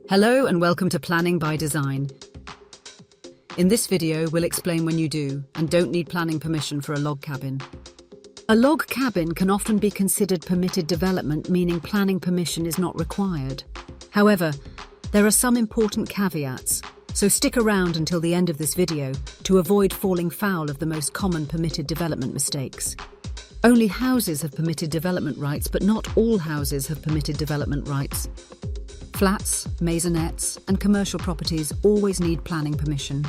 Hello and welcome to Planning by Design. In this video, we'll explain when you do and don't need planning permission for a log cabin. A log cabin can often be considered permitted development, meaning planning permission is not required. However, there are some important caveats, so stick around until the end of this video to avoid falling foul of the most common permitted development mistakes. Only houses have permitted development rights, but not all houses have permitted development rights. Flats, maisonettes, and commercial properties always need planning permission.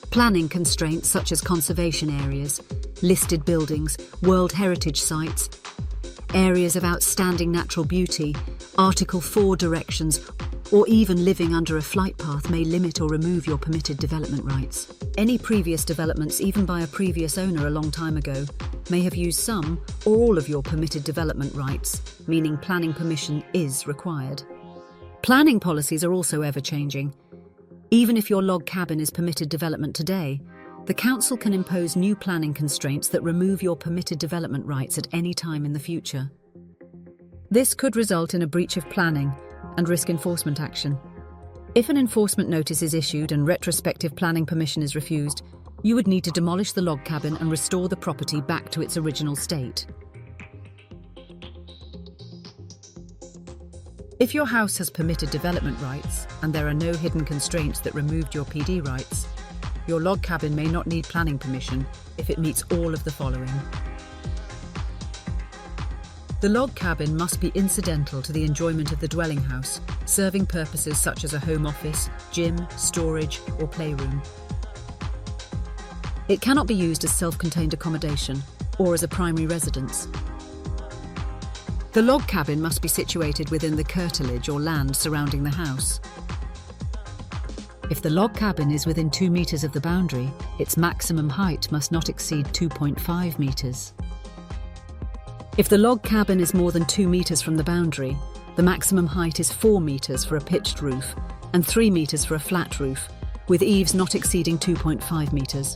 Planning constraints such as conservation areas, listed buildings, World Heritage sites, areas of outstanding natural beauty, Article 4 directions, or even living under a flight path may limit or remove your permitted development rights. Any previous developments, even by a previous owner a long time ago, may have used some or all of your permitted development rights, meaning planning permission is required. Planning policies are also ever-changing. Even if your log cabin is permitted development today, the council can impose new planning constraints that remove your permitted development rights at any time in the future. This could result in a breach of planning and risk enforcement action. If an enforcement notice is issued and retrospective planning permission is refused, you would need to demolish the log cabin and restore the property back to its original state. If your house has permitted development rights and there are no hidden constraints that removed your PD rights, your log cabin may not need planning permission if it meets all of the following. The log cabin must be incidental to the enjoyment of the dwelling house, serving purposes such as a home office, gym, storage, or playroom. It cannot be used as self-contained accommodation or as a primary residence. The log cabin must be situated within the curtilage or land surrounding the house. If the log cabin is within 2 meters of the boundary, its maximum height must not exceed 2.5 meters. If the log cabin is more than 2 meters from the boundary, the maximum height is 4 meters for a pitched roof and 3 meters for a flat roof, with eaves not exceeding 2.5 meters.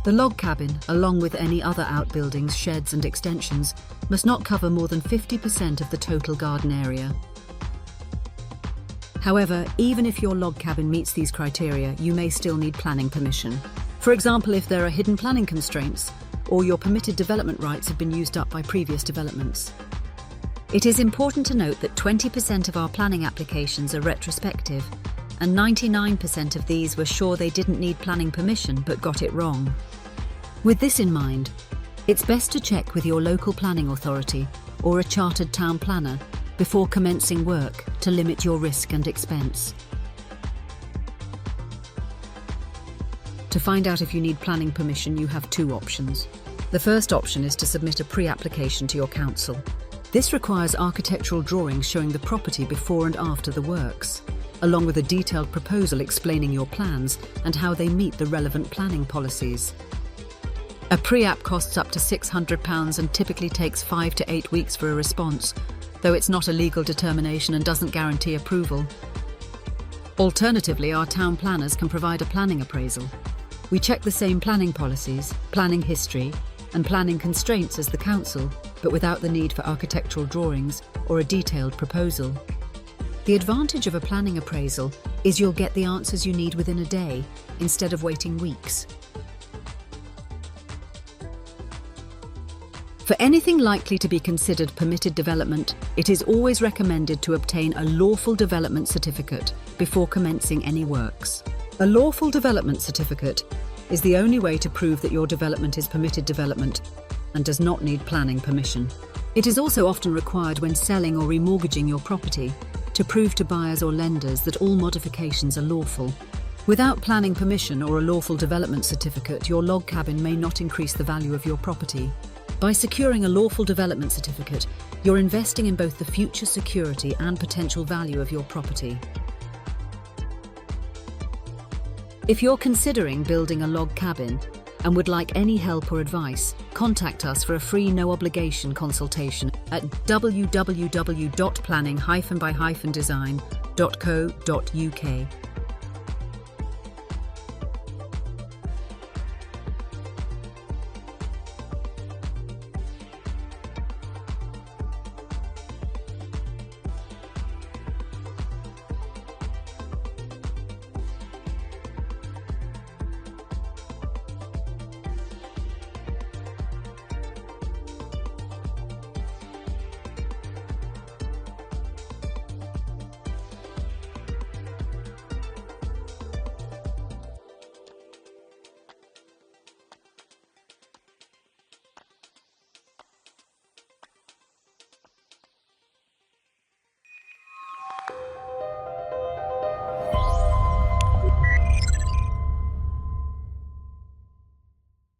The log cabin, along with any other outbuildings, sheds and extensions, must not cover more than 50% of the total garden area. However, even if your log cabin meets these criteria, you may still need planning permission. For example, if there are hidden planning constraints, or your permitted development rights have been used up by previous developments. It is important to note that 20% of our planning applications are retrospective, and 99% of these were sure they didn't need planning permission but got it wrong. With this in mind, it's best to check with your local planning authority or a chartered town planner before commencing work to limit your risk and expense. To find out if you need planning permission, you have 2 options. The first option is to submit a pre-application to your council. This requires architectural drawings showing the property before and after the works, along with a detailed proposal explaining your plans and how they meet the relevant planning policies. A pre-app costs up to £600 and typically takes 5 to 8 weeks for a response, though it's not a legal determination and doesn't guarantee approval. Alternatively, our town planners can provide a planning appraisal. We check the same planning policies, planning history, and planning constraints as the council, but without the need for architectural drawings or a detailed proposal. The advantage of a planning appraisal is you'll get the answers you need within a day, instead of waiting weeks. For anything likely to be considered permitted development, it is always recommended to obtain a lawful development certificate before commencing any works. A lawful development certificate is the only way to prove that your development is permitted development and does not need planning permission. It is also often required when selling or remortgaging your property to prove to buyers or lenders that all modifications are lawful. Without planning permission or a lawful development certificate, your log cabin may not increase the value of your property. By securing a lawful development certificate, you're investing in both the future security and potential value of your property. If you're considering building a log cabin and would like any help or advice, contact us for a free no-obligation consultation at www.planning-by-design.co.uk.